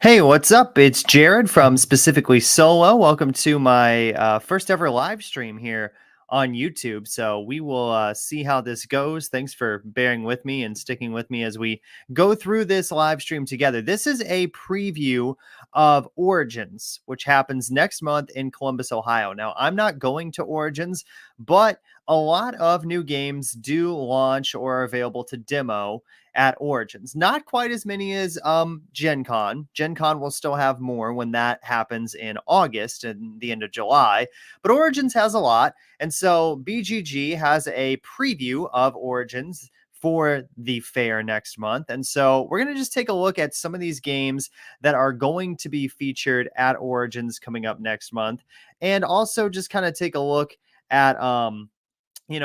Hey, what's up? It's Jared from Specifically Solo. Welcome to my first ever live stream here on YouTube. So we will see how this goes. Thanks for bearing with me and sticking with me as we go through this live stream together. This is a preview of Origins, which happens next month in Columbus, Ohio. Now, I'm not going to Origins, but a lot of new games do launch or are available to demo at Origins. Not quite as many as Gen Con. Gen Con will still have more when that happens in August and the end of July, but Origins has a lot. And so BGG has a preview of Origins for the fair next month. And so we're going to just take a look at some of these games that are going to be featured at Origins coming up next month, and also just kind of take a look at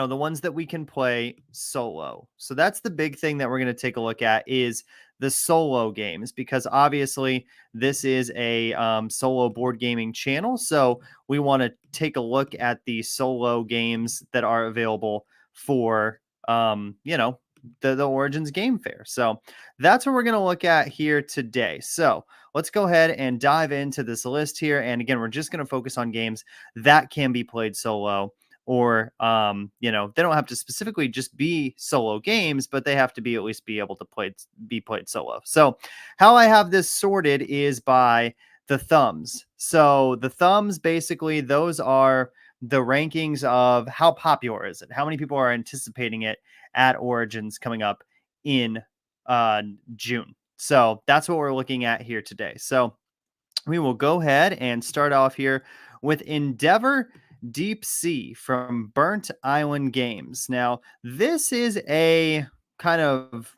the ones that we can play solo. So that's the big thing that we're going to take a look at is the solo games, because obviously this is a solo board gaming channel. So we want to take a look at the solo games that are available for, the Origins Game Fair. So that's what we're going to look at here today. So let's go ahead and dive into this list here. And again, we're just going to focus on games that can be played solo, or they don't have to specifically just be solo games, but they have to be at least be able to be played solo. So how I have this sorted is by the thumbs. So the thumbs, basically, those are the rankings of how popular is it, how many people are anticipating it at Origins coming up in June. So that's what we're looking at here today. So we will go ahead and start off here with Endeavor Deep Sea from Burnt Island Games. Now, this is a kind of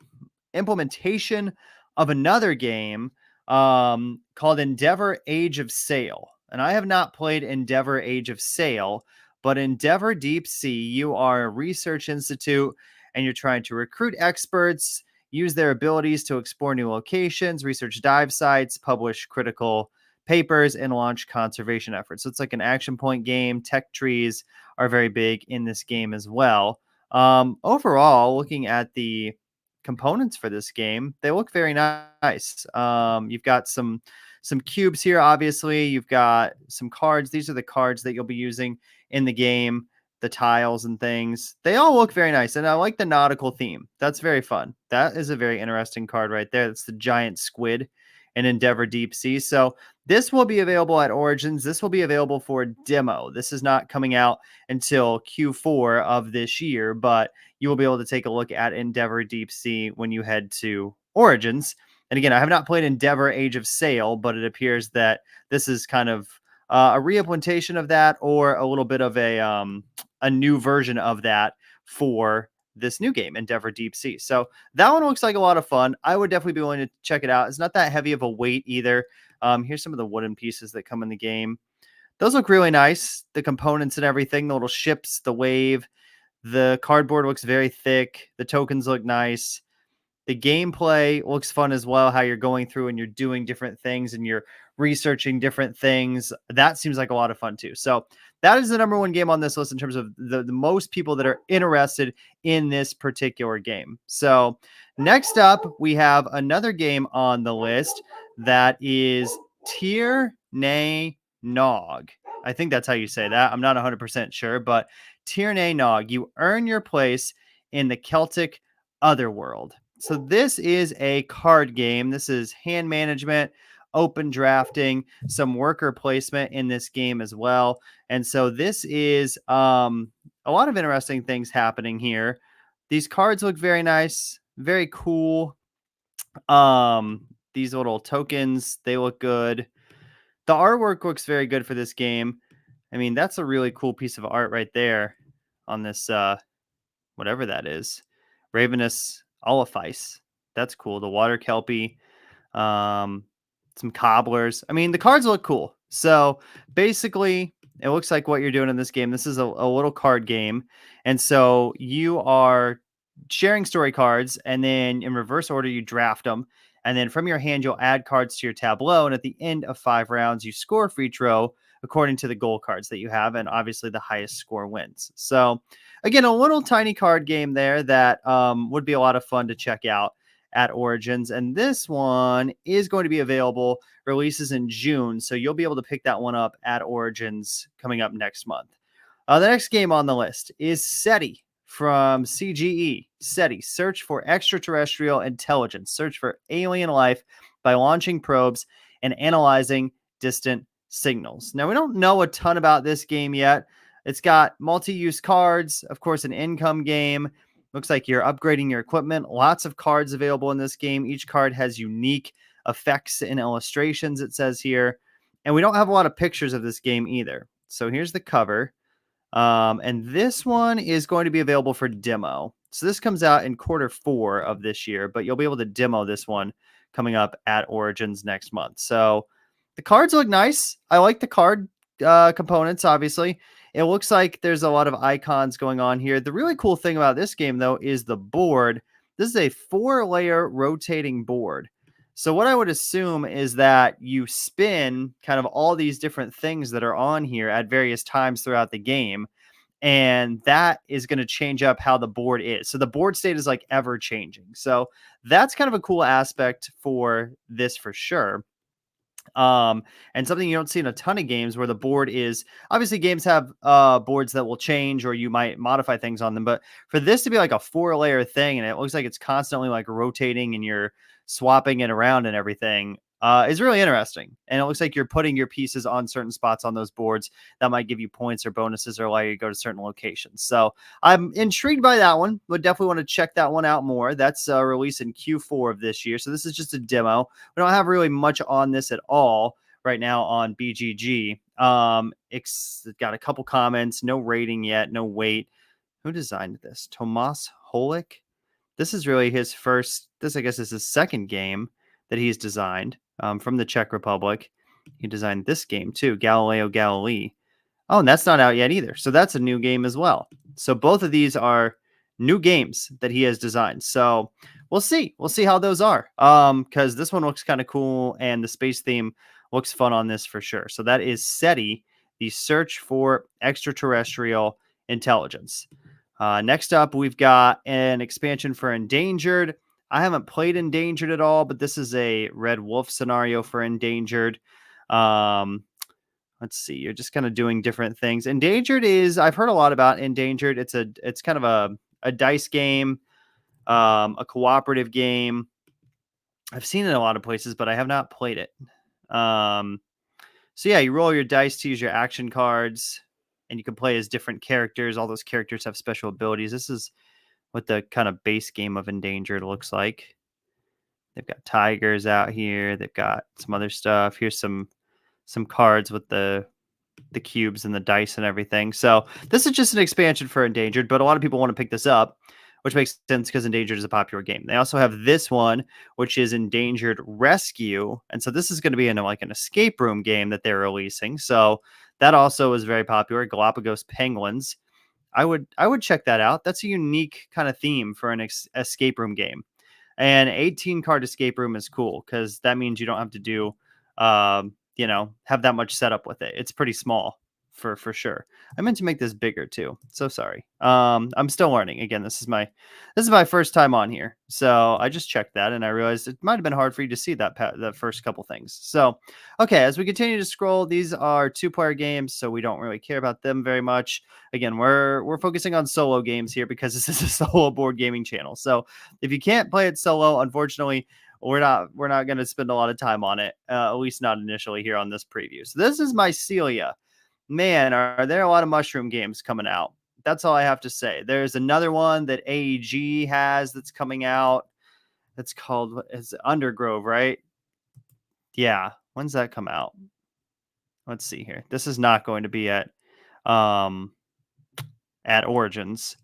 implementation of another game called Endeavor Age of Sail. And I have not played Endeavor Age of Sail, but Endeavor Deep Sea, you are a research institute and you're trying to recruit experts, use their abilities to explore new locations, research dive sites, publish critical papers, and launch conservation efforts. So it's like an action point game. Tech trees are very big in this game as well. Overall, looking at the components for this game, they look very nice. You've got some cubes here, obviously. You've got some cards. These are the cards that you'll be using in the game, the tiles and things. They all look very nice, and I like the nautical theme. That's very fun. That is a very interesting card right there. That's the giant squid in Endeavor Deep Sea. So this will be available at Origins. This will be available for demo. This is not coming out until Q4 of this year, but you will be able to take a look at Endeavor Deep Sea when you head to Origins. And again, I have not played Endeavor Age of Sail, but it appears that this is kind of a re-implementation of that, or a little bit of a new version of that for this new game, Endeavor Deep Sea. So that one looks like a lot of fun. I would definitely be willing to check it out. It's not that heavy of a weight either. Here's some of the wooden pieces that come in the game. Those look really nice. The components and everything, the little ships, the wave, the cardboard looks very thick. The tokens look nice. The gameplay looks fun as well, how you're going through and you're doing different things and you're researching different things. That seems like a lot of fun too. So that is the number one game on this list in terms of the most people that are interested in this particular game. So next up, we have another game on the list that is Tir Na Nog. I think that's how you say that. I'm not 100% sure, but Tir Na Nog. You earn your place in the Celtic Otherworld. So this is a card game. This is hand management, open drafting, some worker placement in this game as well. And so this is a lot of interesting things happening here. These cards look very nice, very cool. These little tokens, they look good. The artwork looks very good for this game. I mean, that's a really cool piece of art right there on this, whatever that is. Ravenous Olifice. That's cool. The water kelpie, some cobblers. I mean, the cards look cool. So basically, it looks like what you're doing in this game. This is a little card game. And so you are sharing story cards, and then in reverse order, you draft them. And then from your hand, you'll add cards to your tableau. And at the end of 5 rounds, you score for each row according to the goal cards that you have. And obviously, the highest score wins. So again, a little tiny card game there that would be a lot of fun to check out at Origins. And this one is going to be available, releases in June. So you'll be able to pick that one up at Origins coming up next month. The next game on the list is SETI from CGE. SETI, search for extraterrestrial intelligence, search for alien life by launching probes and analyzing distant signals. Now, we don't know a ton about this game yet. It's got multi-use cards, of course, an income game. Looks like you're upgrading your equipment. Lots of cards available in this game. Each card has unique effects and illustrations, it says here. And we don't have a lot of pictures of this game either. So here's the cover. And this one is going to be available for demo. So this comes out in Q4 of this year, but you'll be able to demo this one coming up at Origins next month. So the cards look nice. I like the card components, obviously. It looks like there's a lot of icons going on here. The really cool thing about this game, though, is the board. This is a 4-layer rotating board. So what I would assume is that you spin kind of all these different things that are on here at various times throughout the game, and that is going to change up how the board is. So the board state is like ever changing. So that's kind of a cool aspect for this for sure. And something you don't see in a ton of games where the board is obviously games have boards that will change or you might modify things on them. But for this to be like a 4-layer thing and it looks like it's constantly like rotating and you're swapping it around and everything is really interesting. And it looks like you're putting your pieces on certain spots on those boards that might give you points or bonuses or allow you to go to certain locations. So I'm intrigued by that one. Would definitely want to check that one out more. That's released in Q4 of this year. So this is just a demo. We don't have really much on this at all right now on BGG. It's got a couple comments, no rating yet, no weight. Who designed this? Tomas Holik. This is really his first, this I guess is his second game that he's designed from the Czech Republic. He designed this game too, Galileo Galilei. Oh, and that's not out yet either. So that's a new game as well. So both of these are new games that he has designed. So we'll see. We'll see how those are. Because this one looks kind of cool and the space theme looks fun on this for sure. So that is SETI, the search for extraterrestrial intelligence. Next up, we've got an expansion for Endangered. I haven't played Endangered at all, but this is a Red Wolf scenario for Endangered. Let's see. You're just kind of doing different things. Endangered is, I've heard a lot about Endangered. It's kind of a dice game, a cooperative game. I've seen it in a lot of places, but I have not played it. So yeah, you roll your dice to use your action cards, and you can play as different characters. All those characters have special abilities. This is what the kind of base game of Endangered looks like. They've got tigers out here. They've got some other stuff. Here's some cards with the cubes and the dice and everything. So this is just an expansion for Endangered, but a lot of people want to pick this up, which makes sense because Endangered is a popular game. They also have this one, which is Endangered Rescue. And so this is going to be in like an escape room game that they're releasing. So that also is very popular. Galápagos penguins. I would check that out. That's a unique kind of theme for an escape room game. And 18 card escape room is cool because that means you don't have to do, have that much setup with it. It's pretty small for sure. I meant to make this bigger too. So sorry. I'm still learning. Again, this is my first time on here. So I just checked that and I realized it might have been hard for you to see the first couple things. So, okay, as we continue to scroll, these are 2-player games, so we don't really care about them very much. Again, we're focusing on solo games here because this is a solo board gaming channel. So if you can't play it solo, unfortunately, we're not going to spend a lot of time on it, at least not initially here on this preview. So this is Mycelia. Man, are there a lot of mushroom games coming out? That's all I have to say. There's another one that AEG has that's coming out. That's called, it's Undergrove, right? Yeah. When's that come out? Let's see here. This is not going to be at Origins.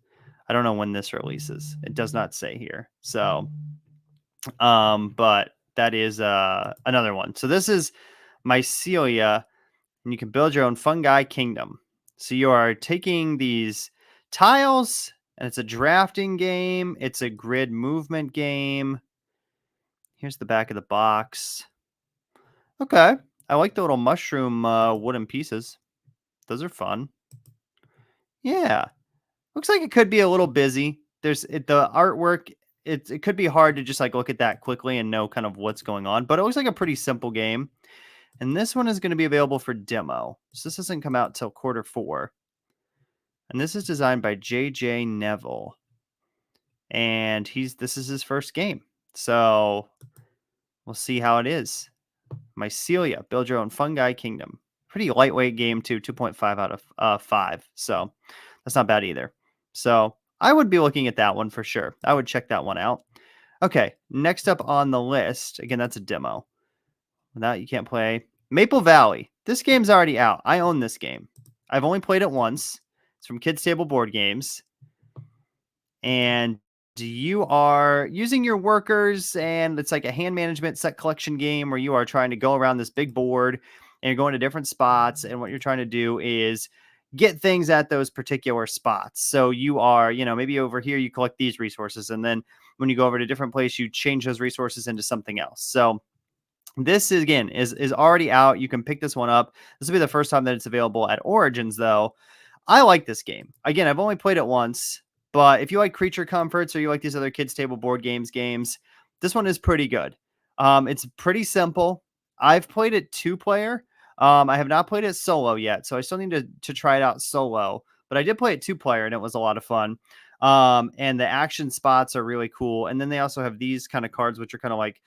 I don't know when this releases. It does not say here. So, but that is another one. So this is Mycelia, and you can build your own fungi kingdom. So you are taking these tiles, and it's a drafting game. It's a grid movement game. Here's the back of the box. Okay. I like the little mushroom wooden pieces. Those are fun. Yeah. Looks like it could be a little busy. The artwork it could be hard to just like look at that quickly and know kind of what's going on, but it looks like a pretty simple game. And this one is going to be available for demo. So this doesn't come out till Q4. And this is designed by JJ Neville. And this is his first game. So we'll see how it is. Mycelia, build your own fungi kingdom. Pretty lightweight game too, 2.5 out of 5. So that's not bad either. So I would be looking at that one for sure. I would check that one out. Okay, next up on the list, again, that's a demo. That you can't play. Maple Valley. This game's already out. I own this game. I've only played it once. It's from Kids Table Board Games. And you are using your workers, and it's like a hand management set collection game where you are trying to go around this big board and you're going to different spots. And what you're trying to do is get things at those particular spots. So you are, maybe over here you collect these resources. And then when you go over to a different place, you change those resources into something else. So this is, again, is already out. You can pick this one up. This will be the first time that it's available at Origins, though. I like this game. Again, I've only played it once, but if you like Creature Comforts or you like these other Kids Table Board games, this one is pretty good. It's pretty simple. I've played it 2-player. I have not played it solo yet, so I still need to try it out solo. But I did play it 2-player, and it was a lot of fun. And the action spots are really cool. And then they also have these kind of cards, which are kind of like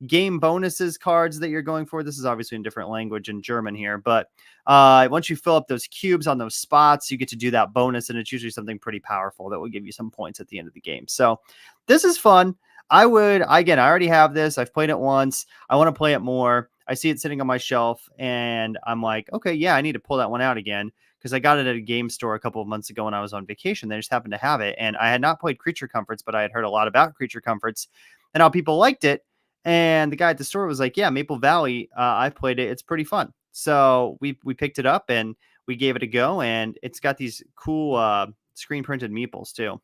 game bonuses cards that you're going for. This is obviously in different language in German here, but once you fill up those cubes on those spots, you get to do that bonus, and it's usually something pretty powerful that will give you some points at the end of the game. So this is fun. I already have this. I've played it once. I want to play it more. I see it sitting on my shelf, and I'm like, okay, yeah, I need to pull that one out again, because I got it at a game store a couple of months ago when I was on vacation. They just happened to have it, and I had not played Creature Comforts, but I had heard a lot about Creature Comforts and how people liked it. And the guy at the store was like, yeah, Maple Valley, I played it. It's pretty fun. So we picked it up and we gave it a go. And it's got these cool screen printed meeples too.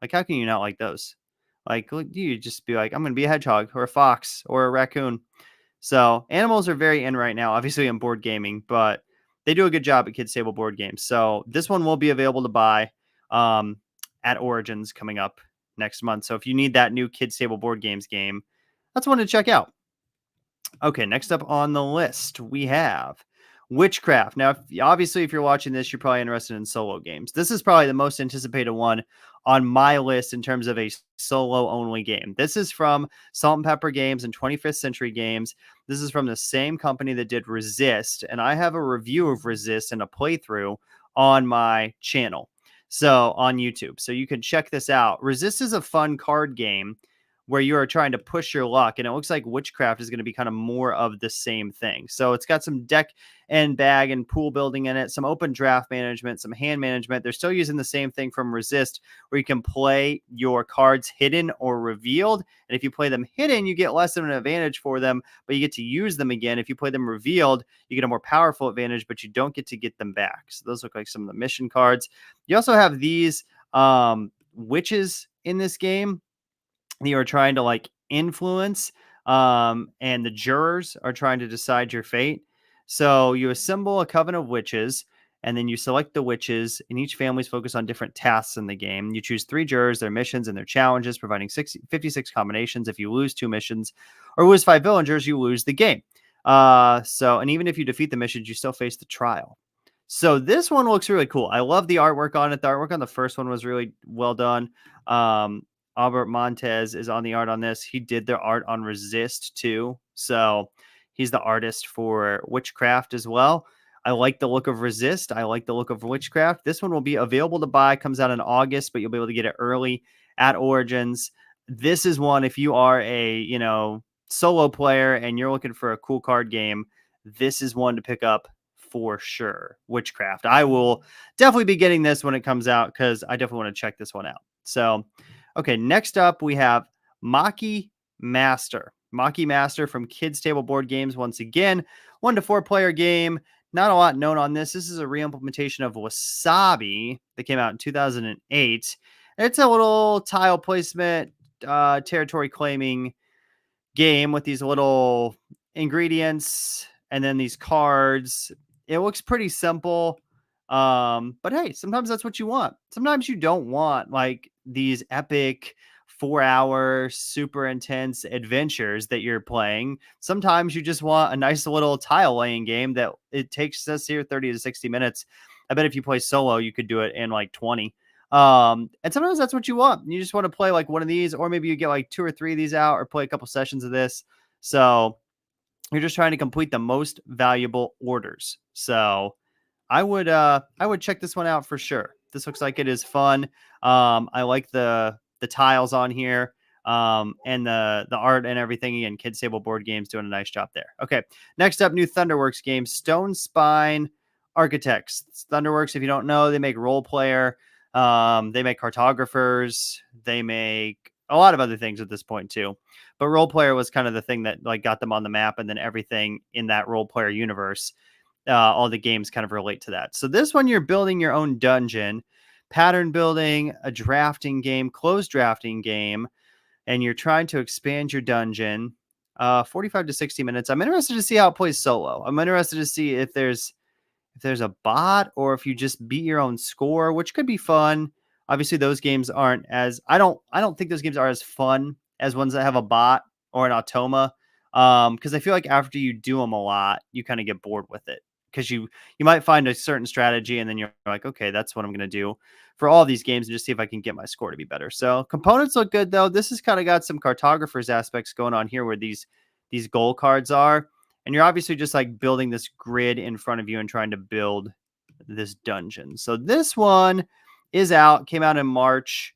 Like, how can you not like those? Like, you just be like, I'm going to be a hedgehog or a fox or a raccoon. So animals are very in right now, obviously in board gaming, but they do a good job at Kids Table Board Games. So this one will be available to buy at Origins coming up next month. So if you need that new Kids Table Board Games game, that's one to check out. Okay, next up on the list, we have Witchcraft. Now, obviously, if you're watching this, you're probably interested in solo games. This is probably the most anticipated one on my list in terms of a solo-only game. This is from Salt and Pepper Games and 25th Century Games. This is from the same company that did Resist, and I have a review of Resist and a playthrough on my channel, so on YouTube. So you can check this out. Resist is a fun card game where you are trying to push your luck, and it looks like Witchcraft is going to be kind of more of the same thing. So it's got some deck and bag and pool building in it, some open draft management, some hand management. They're still using the same thing from Resist, where you can play your cards hidden or revealed. And if you play them hidden, you get less of an advantage for them, but you get to use them again. If you play them revealed, you get a more powerful advantage, but you don't get to get them back. So those look like some of the mission cards. You also have these witches in this game you are trying to like influence, and the jurors are trying to decide your fate. So you assemble a coven of witches, and then you select the witches, and each family's focused on different tasks in the game. You choose 3 jurors, their missions, and their challenges, providing 56 combinations. If you lose 2 missions or lose 5 villagers, you lose the game. And even if you defeat the missions, you still face the trial. So this one looks really cool. I love the artwork on it. The artwork on the first one was really well done. Albert Montez is on the art on this. He did the art on Resist too. So he's the artist for Witchcraft as well. I like the look of Resist. I like the look of Witchcraft. This one will be available to buy. Comes out in August, but you'll be able to get it early at Origins. This is one, if you are a, solo player and you're looking for a cool card game, this is one to pick up for sure. Witchcraft. I will definitely be getting this when it comes out because I definitely want to check this one out. So, okay, next up we have Maki Master. Maki Master from Kids Table Board Games. Once again, 1 to 4 player game. Not a lot known on this. This is a re-implementation of Wasabi that came out in 2008. It's a little tile placement, territory claiming game with these little ingredients and then these cards. It looks pretty simple. But hey, sometimes that's what you want. Sometimes you don't want like these epic 4-hour, super intense adventures that you're playing. Sometimes you just want a nice little tile laying game that it takes us here 30 to 60 minutes. I bet if you play solo, you could do it in like 20. And sometimes that's what you want. You just want to play like one of these, or maybe you get like 2 or 3 of these out, or play a couple sessions of this. So you're just trying to complete the most valuable orders. So I would check this one out for sure. This looks like it is fun. I like the tiles on here. And the art and everything. Again, Kids Table Board Games doing a nice job there. Okay, next up, new Thunderworks game, Stonespine Architects. Thunderworks, if you don't know, they make Role Player. They make Cartographers. They make a lot of other things at this point too. But Role Player was kind of the thing that like got them on the map, and then everything in that Role Player universe, all the games kind of relate to that. So this one, you're building your own dungeon, pattern building, a drafting game, closed drafting game, and you're trying to expand your dungeon. 45 to 60 minutes. I'm interested to see how it plays solo. I'm interested to see if there's a bot, or if you just beat your own score, which could be fun. Obviously, those games aren't as I don't think those games are as fun as ones that have a bot or an automa. Because I feel like after you do them a lot, you kind of get bored with it, because you might find a certain strategy and then you're like, okay, that's what I'm going to do for all these games, and just see if I can get my score to be better. So components look good though. This has kind of got some cartographers aspects going on here, where these goal cards are. And you're obviously just like building this grid in front of you and trying to build this dungeon. So this one is out, came out in March.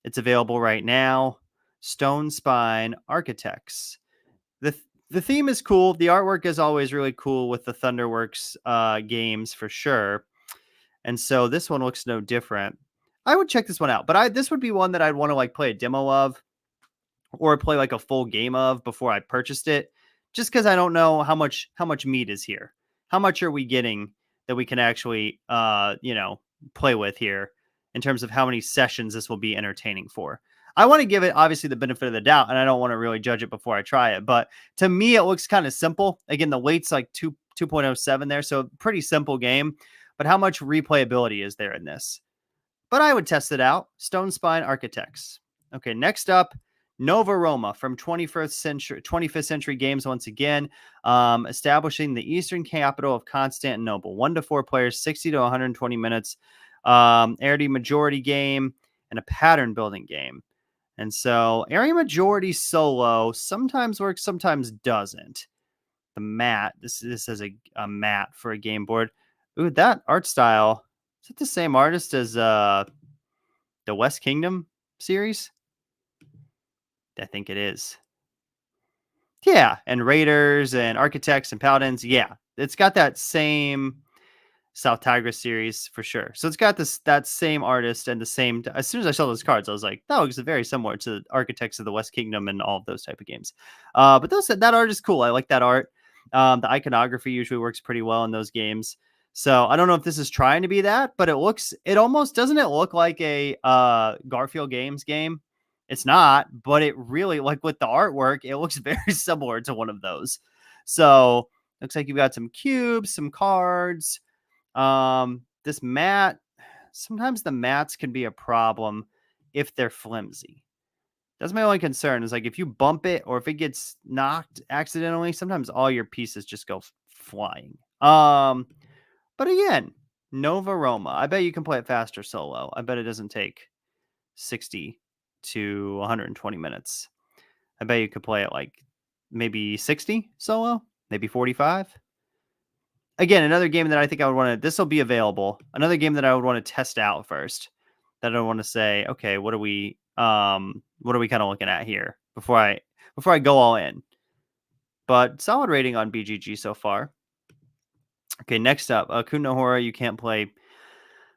It's available right now. Stonespine Architects. The theme is cool. The artwork is always really cool with the Thunderworks games for sure. And so this one looks no different. I would check this one out, but this would be one that I'd want to like play a demo of, or play like a full game of before I purchased it, just because I don't know how much meat is here. How much are we getting that we can actually play with here in terms of how many sessions this will be entertaining for. I want to give it obviously the benefit of the doubt, and I don't want to really judge it before I try it, but to me it looks kind of simple. Again, the weight's like 2.07 there, so pretty simple game, but how much replayability is there in this? But I would test it out. Stonespine Architects. Okay, next up, Nova Roma from 25th century games once again, establishing the eastern capital of Constantinople. 1 to 4 players, 60 to 120 minutes. Area majority game and a pattern building game. And so area majority solo sometimes works, sometimes doesn't. The mat, this is a mat for a game board. Ooh, that art style. Is it the same artist as the West Kingdom series? I think it is. Yeah, and Raiders and Architects and Paladins. Yeah, it's got that same South Tigris series for sure. So it's got that same artist and the same. As soon as I saw those cards, I was like, that looks very similar to Architects of the West Kingdom and all of those type of games. But that art is cool. I like that art. The iconography usually works pretty well in those games. So I don't know if this is trying to be that, but it almost doesn't it look like a Garfield Games game? It's not, but it really, like with the artwork, it looks very similar to one of those. So looks like you've got some cubes, some cards. This mat, sometimes the mats can be a problem if they're flimsy. That's my only concern, is like if you bump it or if it gets knocked accidentally, sometimes all your pieces just go flying. But again, Nova Roma. I bet you can play it faster solo. I bet it doesn't take 60 to 120 minutes. I bet you could play it like maybe 60 solo, maybe 45. Again, another game that I think I would want to, this will be available. Another game that I would want to test out first. That I want to say, okay, what are we kind of looking at here before I go all in. But solid rating on BGG so far. Okay, next up, Kunohora, you can't play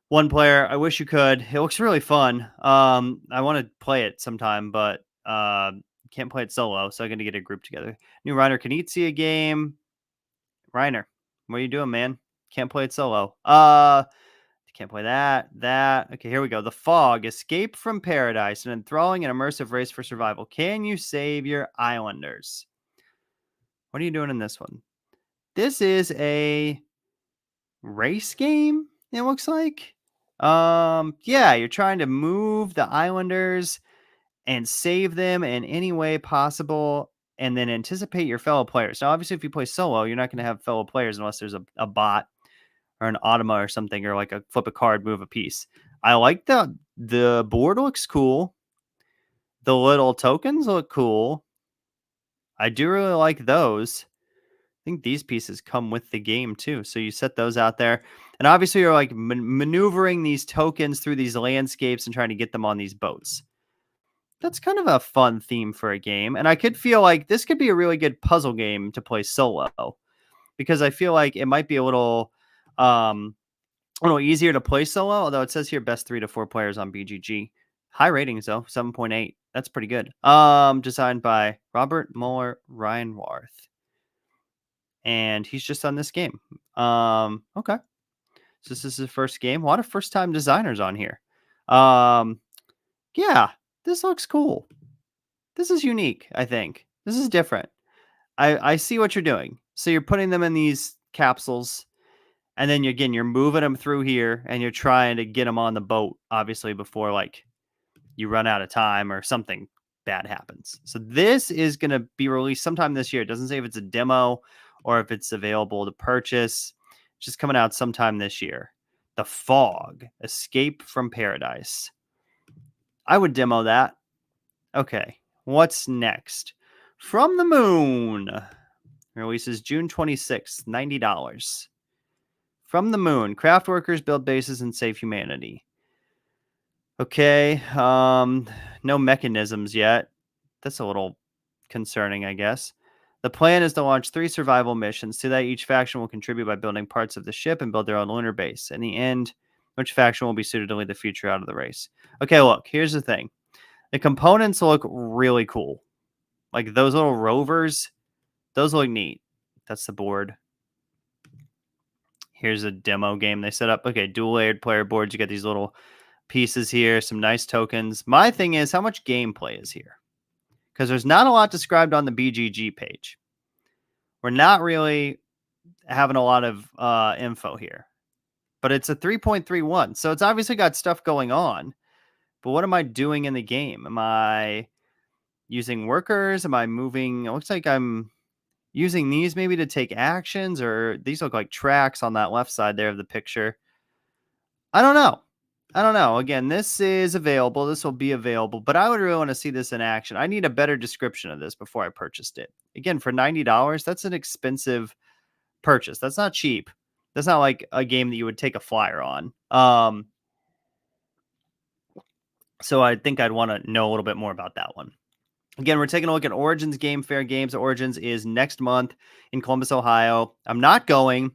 one player. I wish you could. It looks really fun. I want to play it sometime, but can't play it solo, so I'm going to get a group together. New Reiner Knizia game. Reiner, what are you doing, man? Can't play it solo. Can't play that. Okay, here we go. The Fog. Escape from Paradise. An enthralling and immersive race for survival. Can you save your islanders? What are you doing in this one? This is a race game, it looks like. Yeah, you're trying to move the islanders and save them in any way possible, and then anticipate your fellow players. Now, obviously, if you play solo, you're not going to have fellow players unless there's a bot or an automa or something, or like a flip a card, move a piece. I like the board looks cool. The little tokens look cool. I do really like those. I think these pieces come with the game too. So you set those out there. And obviously you're like maneuvering these tokens through these landscapes and trying to get them on these boats. That's kind of a fun theme for a game. And I could feel like this could be a really good puzzle game to play solo, because I feel like it might be a little easier to play solo, although it says here best 3 to 4 players on BGG. High ratings though, 7.8. That's pretty good. Designed by Robert Muller Reinwarth. And he's just on this game. Okay. So this is his first game. A lot of first-time designers on here. Yeah, this looks cool. This is unique, I think. This is different. I see what you're doing. So you're putting them in these capsules, and then you're moving them through here, and you're trying to get them on the boat, obviously, before like you run out of time or something bad happens. So this is going to be released sometime this year. It doesn't say if it's a demo or if it's available to purchase. It's just coming out sometime this year. The Fog, Escape from Paradise. I would demo that. Okay, what's next? From the Moon. Releases June 26th, $90. From the Moon, craft workers build bases and save humanity. Okay, no mechanisms yet. That's a little concerning, I guess. The plan is to launch 3 survival missions. To that, each faction will contribute by building parts of the ship and build their own lunar base. In the end, which faction will be suited to lead the future out of the race? Okay, look, here's the thing. The components look really cool. Like those little rovers, those look neat. That's the board. Here's a demo game they set up. Okay, dual layered player boards. You get these little pieces here, some nice tokens. My thing is, how much gameplay is here? Because there's not a lot described on the BGG page. We're not really having a lot of info here. But it's a 3.31, so it's obviously got stuff going on. But what am I doing in the game? Am I using workers? Am I moving? It looks like I'm using these maybe to take actions, or these look like tracks on that left side there of the picture. I don't know. Again, this is available. This will be available, but I would really want to see this in action. I need a better description of this before I purchased it. Again, for $90, that's an expensive purchase. That's not cheap. That's not like a game that you would take a flyer on. So I think I'd want to know a little bit more about that one. Again, we're taking a look at Origins Game Fair Games. Origins is next month in Columbus, Ohio. I'm not going,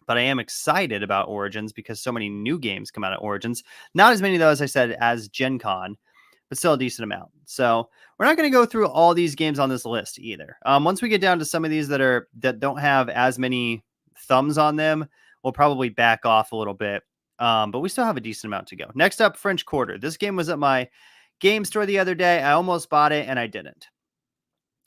but I am excited about Origins because so many new games come out of Origins. Not as many, though, as I said, as Gen Con, but still a decent amount. So we're not going to go through all these games on this list either. Once we get down to some of these that don't have as many thumbs on them, we'll probably back off a little bit. But we still have a decent amount to go. Next up, French Quarter. This game was at my game store the other day. I almost bought it, and I didn't.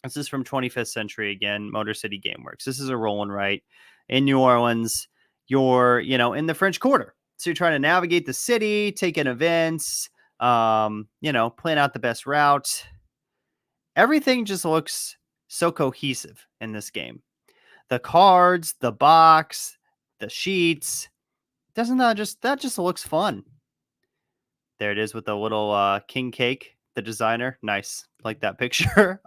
This is from 25th Century again, Motor City Gameworks. This is a roll and write in New Orleans. You're, in the French Quarter. So you're trying to navigate the city, take in events, plan out the best route. Everything just looks so cohesive in this game. The cards, the box, the sheets. Doesn't that just looks fun? There it is with the little king cake, the designer. Nice. Like that picture.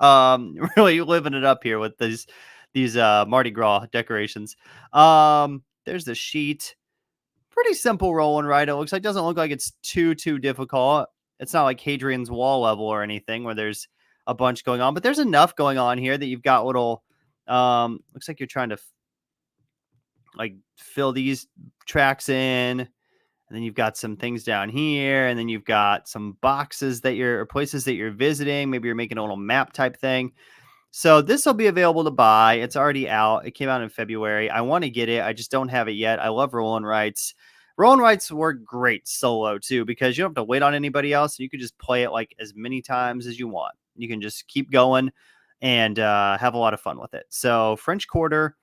Really living it up here with these Mardi Gras decorations. There's the sheet. Pretty simple roll and write. It looks like, doesn't look like it's too difficult. It's not like Hadrian's Wall level or anything where there's a bunch going on, but there's enough going on here that you've got little looks like you're trying to fill these tracks in, and then you've got some things down here, and then you've got some boxes or places that you're visiting. Maybe you're making a little map type thing. So this will be available to buy. It's already out. It came out in February. I want to get it. I just don't have it yet. I love roll and writes. Roll and writes work great solo too, because you don't have to wait on anybody else. You can just play it like as many times as you want. You can just keep going and have a lot of fun with it. So French Quarter,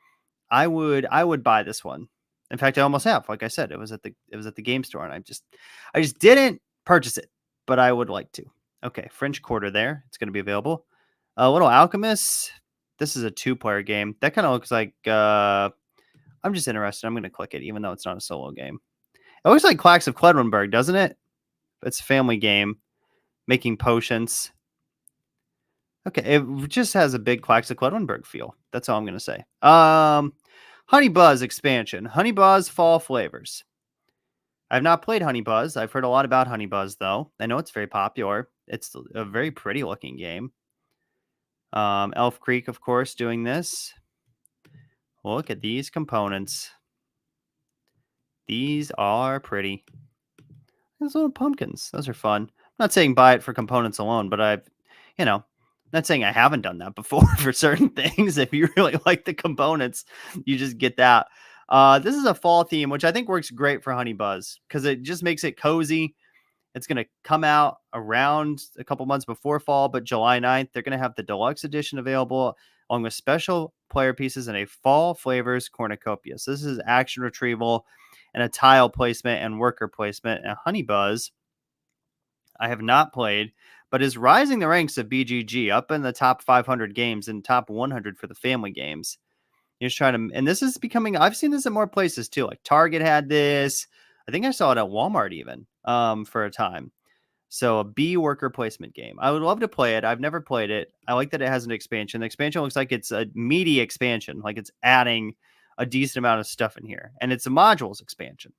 I would buy this one. In fact, I almost have. Like I said, it was at the game store, and I just didn't purchase it, but I would like to. Okay, French Quarter there. It's going to be available. Little Alchemist. This is a 2-player game. That kind of looks like... I'm just interested. I'm going to click it, even though it's not a solo game. It looks like Clax of Cledwenberg, doesn't it? It's a family game. Making potions. Okay, it just has a big Clax of Cledwenberg feel. That's all I'm going to say. Honey Buzz expansion. Honey Buzz Fall Flavors. I've not played Honey Buzz. I've heard a lot about Honey Buzz, though. I know it's very popular. It's a very pretty looking game. Elf Creek, of course, doing this. Look at these components. These are pretty. Those little pumpkins. Those are fun. I'm not saying buy it for components alone, but I've, not saying I haven't done that before for certain things. If you really like the components, you just get that. This is a fall theme, which I think works great for Honey Buzz because it just makes it cozy. It's going to come out around a couple months before fall, but July 9th, they're going to have the deluxe edition available along with special player pieces and a fall flavors cornucopia. So this is action retrieval and a tile placement and worker placement. And Honey Buzz, I have not played, but is rising the ranks of BGG up in the top 500 games and top 100 for the family games. You're just trying to, and this is becoming, I've seen this at more places too. Like Target had this. I think I saw it at Walmart even for a time. So a B worker placement game. I would love to play it. I've never played it. I like that it has an expansion. The expansion looks like it's a meaty expansion, like it's adding a decent amount of stuff in here. And it's a modules expansion.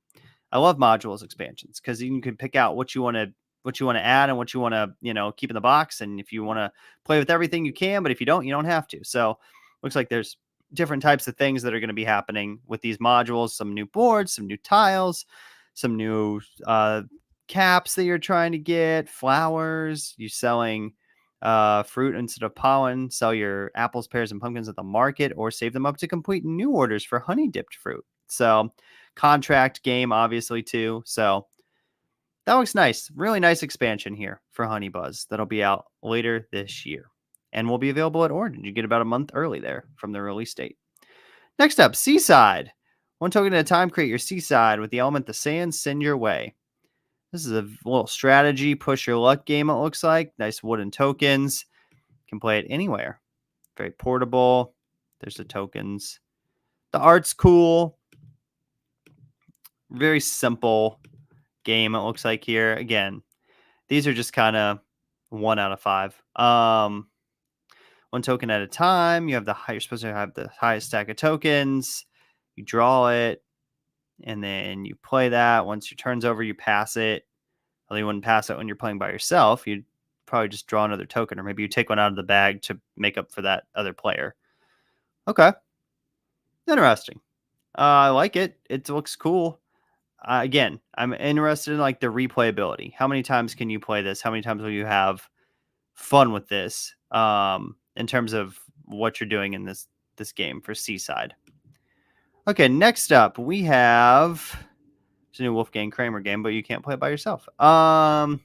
I love modules expansions because you can pick out what you want to add and what you want to, keep in the box. And if you want to play with everything, you can, but if you don't have to. So looks like there's different types of things that are going to be happening with these modules, some new boards, some new tiles, some new caps that you're trying to get, flowers, you selling fruit instead of pollen, sell your apples, pears, and pumpkins at the market, or save them up to complete new orders for honey dipped fruit. So contract game, obviously, too. So that looks nice. Really nice expansion here for Honey Buzz that'll be out later this year and will be available at Origin. You get about a month early there from the release date. Next up, Seaside. 1 token at a time, create your Seaside with the element the sands send your way. This is a little strategy, push your luck game, it looks like. Nice wooden tokens. You can play it anywhere. Very portable. There's the tokens. The art's cool. Very simple game, it looks like here. Again, these are just kind of 1 out of 5. 1 token at a time. You're supposed to have the highest stack of tokens. You draw it, and then you play that. Once your turn's over, you pass it. Well, you wouldn't pass it when you're playing by yourself. You'd probably just draw another token, or maybe you take one out of the bag to make up for that other player. Okay. Interesting. I like it. It looks cool. Again, I'm interested in like the replayability. How many times can you play this? How many times will you have fun with this in terms of what you're doing in this game for Seaside? Okay, next up we have it's a new Wolfgang Kramer game, but you can't play it by yourself. Rats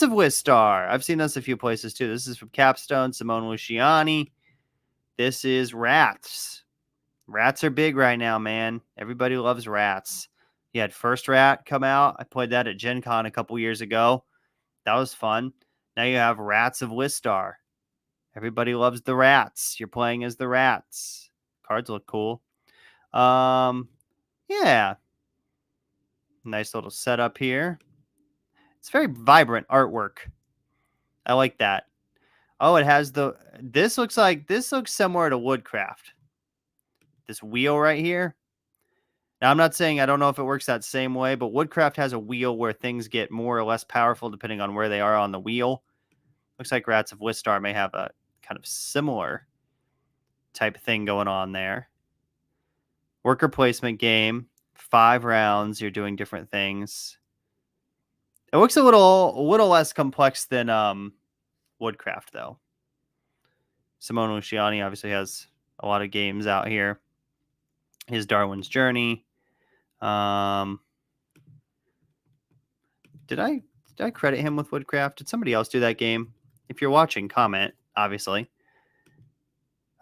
of Wistar. I've seen this a few places too. This is from Capstone, Simone Luciani. This is Rats. Rats are big right now, man. Everybody loves rats. You had First Rat come out. I played that at Gen Con a couple years ago. That was fun. Now you have Rats of Wistar. Everybody loves the rats. You're playing as the rats. Cards look cool. Yeah. Nice little setup here. It's very vibrant artwork. I like that. Oh, it has this looks similar to Woodcraft. This wheel right here. Now, I'm not saying I don't know if it works that same way, but Woodcraft has a wheel where things get more or less powerful depending on where they are on the wheel. Looks like Rats of Wistar may have a kind of similar type of thing going on there. Worker placement game. 5 rounds. You're doing different things. It looks a little less complex than Woodcraft, though. Simone Luciani obviously has a lot of games out here. His Darwin's Journey. Did I credit him with Woodcraft? Did somebody else do that game? If you're watching, comment, obviously.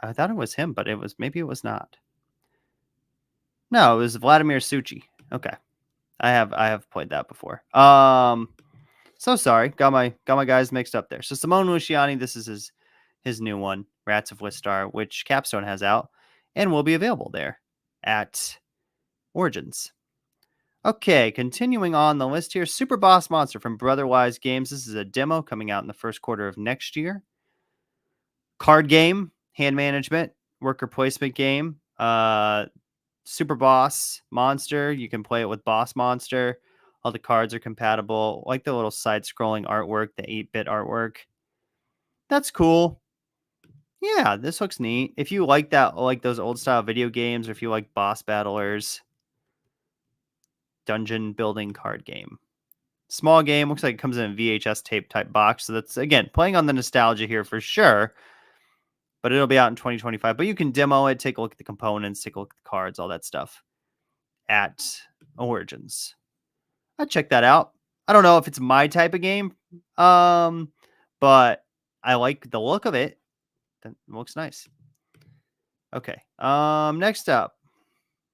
I thought it was him, but maybe it was not. No, it was Vladimir Suchi. Okay. I have played that before. So sorry, got my guys mixed up there. So Simone Luciani, this is his new one, Rats of Wistar, which Capstone has out and will be available there at Origins. Okay, continuing on the list here, Super Boss Monster from Brotherwise Games. This is a demo coming out in the first quarter of next year. Card game, hand management, worker placement game. Super Boss Monster. You can play it with Boss Monster. All the cards are compatible. Like the little side-scrolling artwork, the 8-bit artwork. That's cool. Yeah, this looks neat. If you like that, like those old style video games, or if you like boss battlers, dungeon building card game. Small game, looks like it comes in a VHS tape type box. So that's, again, playing on the nostalgia here for sure. But it'll be out in 2025. But you can demo it, take a look at the components, take a look at the cards, all that stuff at Origins. I'd check that out. I don't know if it's my type of game, but I like the look of it. That looks nice. Okay. Next up,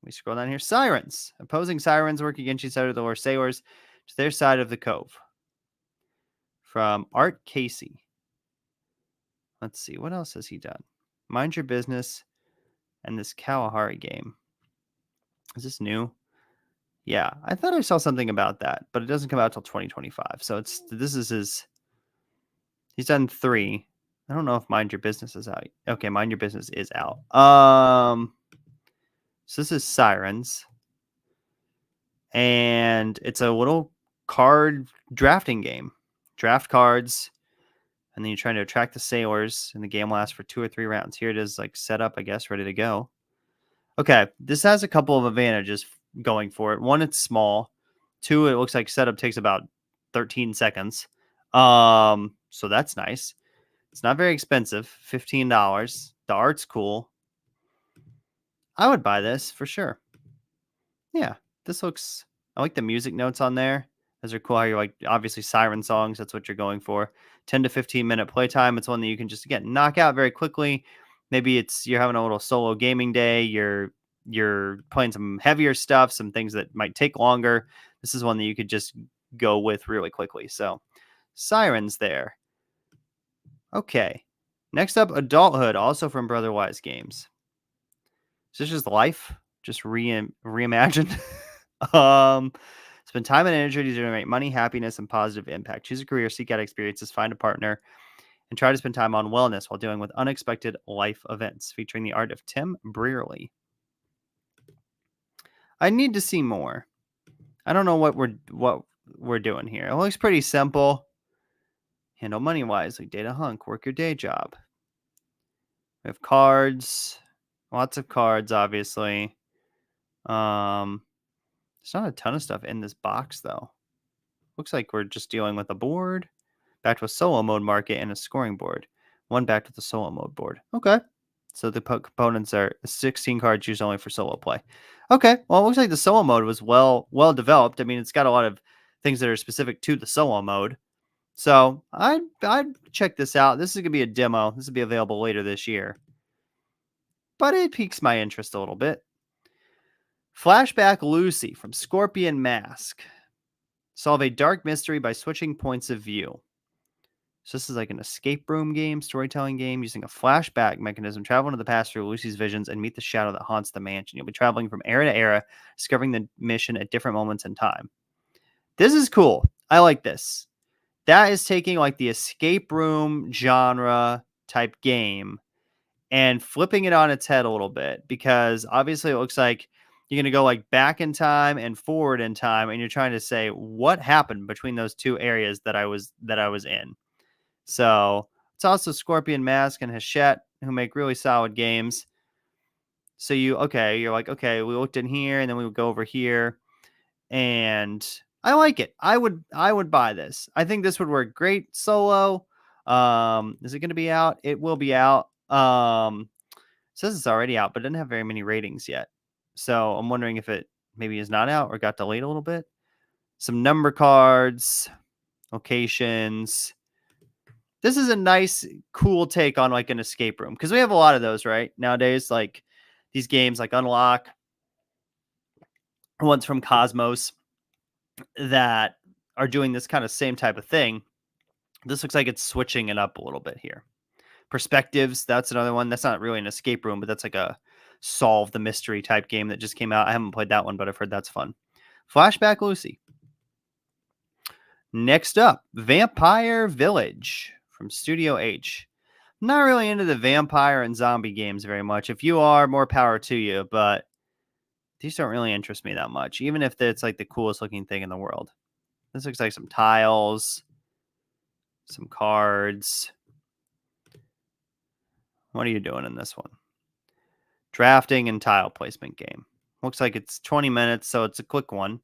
we scroll down here. Sirens. Opposing Sirens work against each other to lure sailors to their side of the cove. From Art Casey. Let's see. What else has he done? Mind Your Business and this Kalahari game. Is this new? Yeah, I thought I saw something about that, but it doesn't come out till 2025. So this is his. He's done 3. I don't know if Mind Your Business is out. Okay, Mind Your Business is out. So this is Sirens. And it's a little card drafting game. Draft cards, and then you're trying to attract the sailors, and the game lasts for 2 or 3 rounds. Here it is, like set up, I guess, ready to go. Okay, this has a couple of advantages going for it. 1, it's small. 2, it looks like setup takes about 13 seconds. So that's nice. It's not very expensive, $15. The art's cool. I would buy this for sure. Yeah, this looks. I like the music notes on there. Those are cool. How you're like, obviously siren songs. That's what you're going for. 10 to 15 minute playtime. It's one that you can just again knock out very quickly. Maybe you're having a little solo gaming day. You're playing some heavier stuff, some things that might take longer. This is one that you could just go with really quickly. So, Sirens there. Okay. Next up, Adulthood, also from Brotherwise Games. Is this just life? Just reimagined? Spend time and energy to generate money, happiness, and positive impact. Choose a career, seek out experiences, find a partner, and try to spend time on wellness while dealing with unexpected life events. Featuring the art of Tim Brearley. I need to see more. I don't know what we're doing here. It looks pretty simple. Handle money wisely. Data hunk. Work your day job. We have cards. Lots of cards, obviously. There's not a ton of stuff in this box, though. Looks like we're just dealing with a board, back to a solo mode market, and a scoring board. 1 back to the solo mode board. Okay. So the components are 16 cards used only for solo play. Okay. Well, it looks like the solo mode was well developed. I mean, it's got a lot of things that are specific to the solo mode. So I'd check this out. This is going to be a demo. This will be available later this year. But it piques my interest a little bit. Flashback Lucy from Scorpion Mask. Solve a dark mystery by switching points of view. So this is like an escape room game, storytelling game, using a flashback mechanism. Travel into the past through Lucy's visions and meet the shadow that haunts the mansion. You'll be traveling from era to era, discovering the mission at different moments in time. This is cool. I like this. That is taking like the escape room genre type game and flipping it on its head a little bit, because obviously it looks like you're going to go like back in time and forward in time, and you're trying to say what happened between those 2 areas that I was in. So it's also Scorpion Mask and Hachette, who make really solid games. So you're like, okay, we looked in here and then we would go over here, and I like it. I would buy this. I think this would work great solo. Is it going to be out? It will be out. It says it's already out, but it doesn't have very many ratings yet. So I'm wondering if it maybe is not out or got delayed a little bit. Some number cards, locations. This is a nice, cool take on like an escape room, because we have a lot of those right nowadays. Like these games like Unlock, ones from Cosmos that are doing this kind of same type of thing. This looks like it's switching it up a little bit here. Perspectives, that's another one. That's not really an escape room, but that's like a solve the mystery type game that just came out. I haven't played that one, but I've heard that's fun. Flashback Lucy. Next up, Vampire Village from Studio H. Not really into the vampire and zombie games very much. If you are, more power to you, but these don't really interest me that much, even if it's like the coolest looking thing in the world. This looks like some tiles, some cards. What are you doing in this one? Drafting and tile placement game. Looks like it's 20 minutes, so it's a quick one.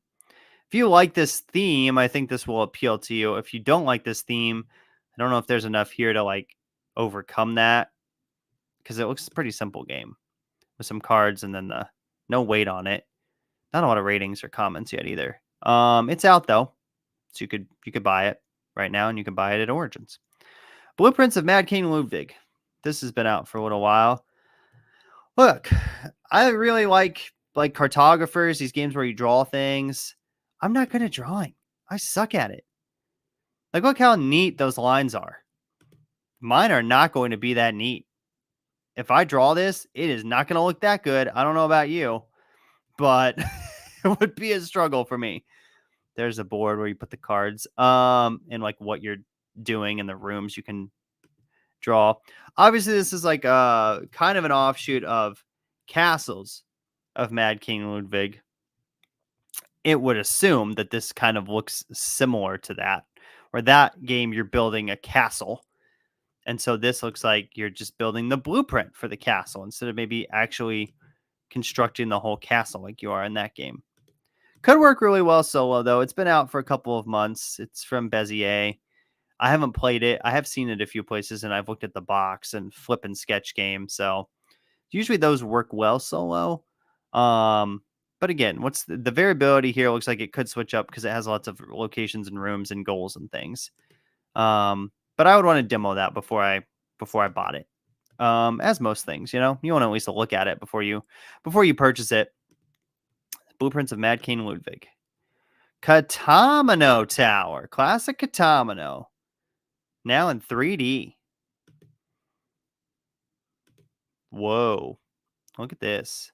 If you like this theme, I think this will appeal to you. If you don't like this theme, I don't know if there's enough here to like overcome that, because it looks a pretty simple game with some cards and then the no weight on it. Not a lot of ratings or comments yet either. It's out though, so you could buy it right now, and you can buy it at Origins. Blueprints of Mad King Ludwig. This has been out for a little while. Look, I really like cartographers, these games where you draw things. I'm not good at drawing. I suck at it. Like, look how neat those lines are. Mine are not going to be that neat. If I draw this, it is not going to look that good. I don't know about you, but it would be a struggle for me. There's a board where you put the cards, and like what you're doing in the rooms you can draw. Obviously, this is like kind of an offshoot of Castles of Mad King Ludwig. It would assume that this kind of looks similar to that, where that game you're building a castle. And so this looks like you're just building the blueprint for the castle instead of maybe actually constructing the whole castle like you are in that game. Could work really well solo, though. It's been out for a couple of months. It's from Bezier. I haven't played it. I have seen it a few places, and I've looked at the box and flip and sketch game. So usually those work well solo. But again, what's the variability here? Looks like it could switch up because it has lots of locations and rooms and goals and things. But I would want to demo that before I bought it. As most things, you want to at least look at it before you purchase it. Blueprints of Mad King Ludwig. Katamino Tower. Classic Katamino. Now in 3D. Whoa. Look at this.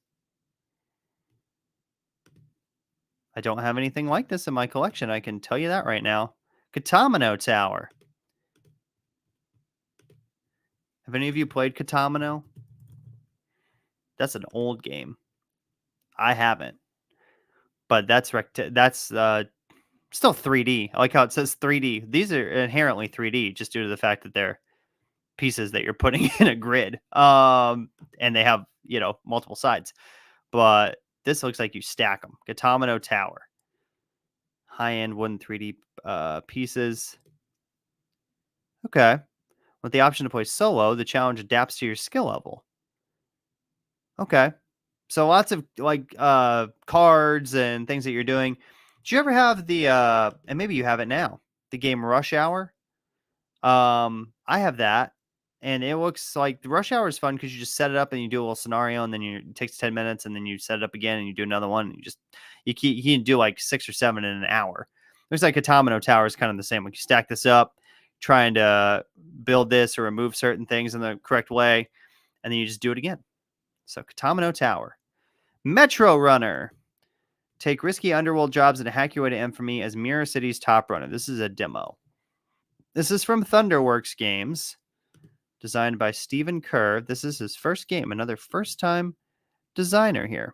I don't have anything like this in my collection. I can tell you that right now. Katamino Tower. Have any of you played Katamino? That's an old game. I haven't. But that's still 3D. I like how it says 3D. These are inherently 3D just due to the fact that they're pieces that you're putting in a grid. And they have, multiple sides. But this looks like you stack them. Katamino Tower. High-end wooden 3D pieces. Okay. With the option to play solo, the challenge adapts to your skill level. Okay. So lots of cards and things that you're doing. Do you ever have the and maybe you have it now, the game Rush Hour? I have that, and it looks like the Rush Hour is fun because you just set it up and you do a little scenario, and then it takes 10 minutes, and then you set it up again and you do another one. And you can do like 6 or 7 in an hour. Looks like Katamino Tower is kind of the same. Like you stack this up, trying to build this or remove certain things in the correct way, and then you just do it again. So Katamino Tower. Metrorunner. Take risky underworld jobs and hack your way to infamy as Mirror City's top runner. This is a demo. This is from Thunderworks Games, designed by Stephen Kerr. This is his first game, another first-time designer here.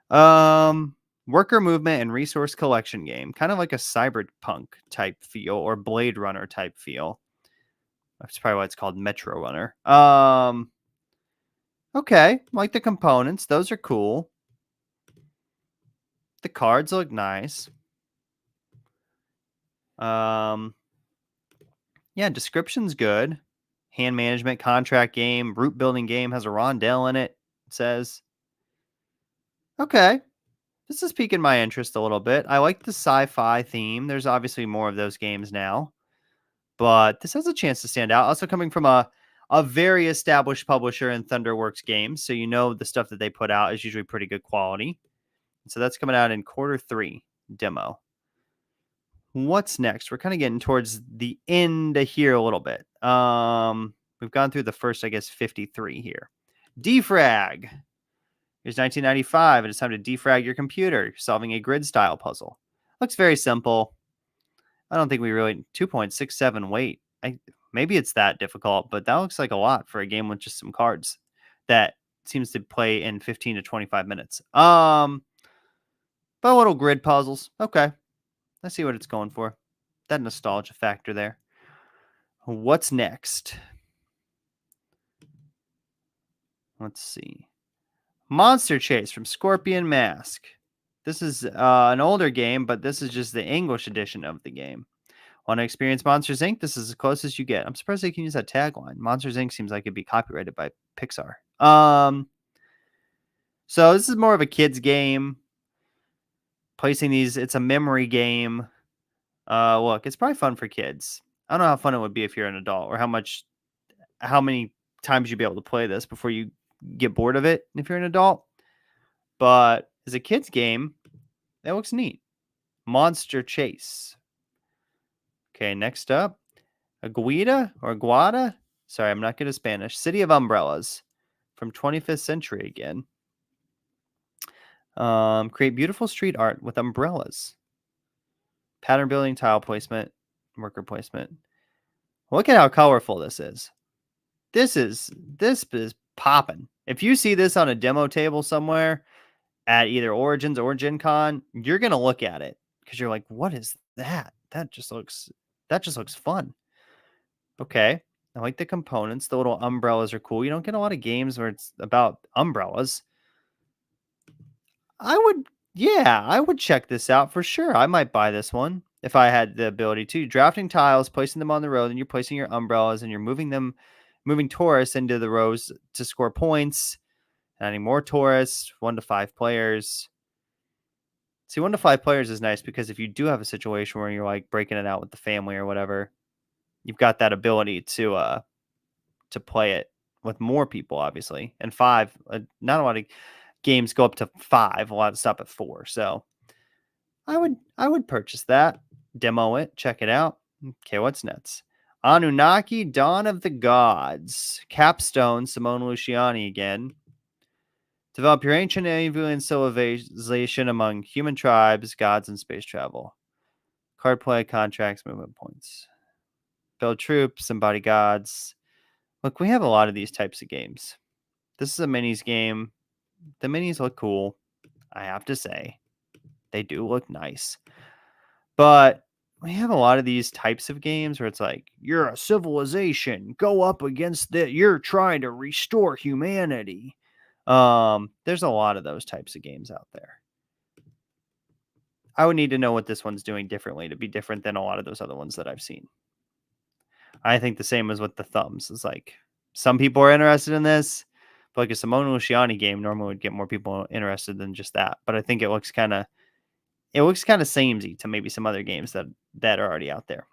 Worker movement and resource collection game, kind of like a cyberpunk type feel or Blade Runner type feel. That's probably why it's called Metrorunner. Okay, like the components, those are cool. The cards look nice. Yeah, description's good. Hand management, contract game, route building game, has a rondelle in it, it says. Okay. This is piquing my interest a little bit. I like the sci-fi theme. There's obviously more of those games now. But this has a chance to stand out. Also coming from a very established publisher in Thunderworks Games. So the stuff that they put out is usually pretty good quality. So that's coming out in Q3 demo. what's next? We're kind of getting towards the end of here a little bit. We've gone through the first, I guess, 53 here. Defrag. Here's 1995, and it's time to defrag your computer. You're solving a grid-style puzzle. Looks very simple. I don't think we really... 2.67 weight. Maybe it's that difficult, but that looks like a lot for a game with just some cards that seems to play in 15 to 25 minutes. But little grid puzzles. Okay. Let's see what it's going for. That nostalgia factor there. What's next? Let's see. Monster Chase from Scorpion Mask. This is an older game, but this is just the English edition of the game. Want to experience Monsters, Inc.? This is as close as you get. I'm surprised they can use that tagline. Monsters, Inc. seems like it'd be copyrighted by Pixar. So this is more of a kid's game. Placing these, it's a memory game. Look, it's probably fun for kids. I don't know how fun it would be if you're an adult, or how many times you'd be able to play this before you get bored of it if you're an adult. But as a kid's game, that looks neat. Monster Chase. Okay, next up, Águeda. Sorry, I'm not good at Spanish. City of Umbrellas from 25th century again. Create beautiful street art with umbrellas. Pattern building, tile placement, worker placement. Look at how colorful this is. This is popping. If you see this on a demo table somewhere at either Origins or Gen Con, you're gonna look at it because you're like, what is that? That just looks fun. Okay. I like the components. The little umbrellas are cool. You don't get a lot of games where it's about umbrellas. I would check this out for sure. I might buy this one if I had the ability to. Drafting tiles, placing them on the road, and you're placing your umbrellas and you're moving tourists into the rows to score points. Adding more tourists, 1 to 5 players. See, 1 to 5 players is nice because if you do have a situation where you're like breaking it out with the family or whatever, you've got that ability to play it with more people, obviously. And 5, not a lot of games go up to 5. A lot of stop at 4. So I would purchase that, demo it, check it out. Okay, what's next? Anunnaki, Dawn of the Gods. Capstone, Simone Luciani again. Develop your ancient alien civilization among human tribes, gods, and space travel. Card play, contracts, movement points. Build troops, embody gods. Look, we have a lot of these types of games. This is a minis game. The minis look cool, I have to say. They do look nice. But we have a lot of these types of games where it's like, you're a civilization. Go up against it. You're trying to restore humanity. There's a lot of those types of games out there. I would need to know what this one's doing differently to be different than a lot of those other ones that I've seen. I think the same as with the thumbs. It's like some people are interested in this, but like a Simone Luciani game normally would get more people interested than just that. But I think it looks kind of samey to maybe some other games that are already out there.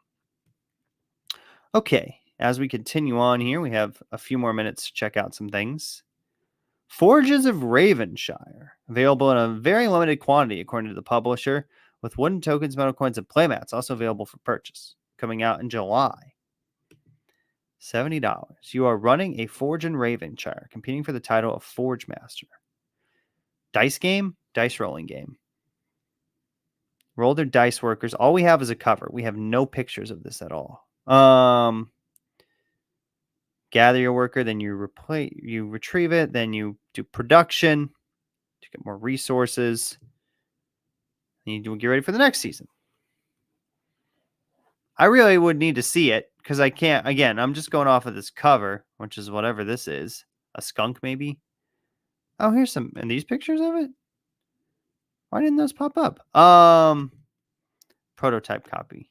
Okay, as we continue on here, we have a few more minutes to check out some things. Forges of Ravenshire, available in a very limited quantity according to the publisher, with wooden tokens, metal coins, and playmats also available for purchase. Coming out in July. $70. You are running a Forge in Ravenshire, competing for the title of Forge Master. Dice game, dice rolling game. Roll their dice workers. All we have is a cover. We have no pictures of this at all. Gather your worker, then you retrieve it, then you do production to get more resources. And you get ready for the next season. I really would need to see it because I can't. Again, I'm just going off of this cover, which is whatever this is. A skunk, maybe. Oh, here's some. And these pictures of it? Why didn't those pop up? Prototype copy.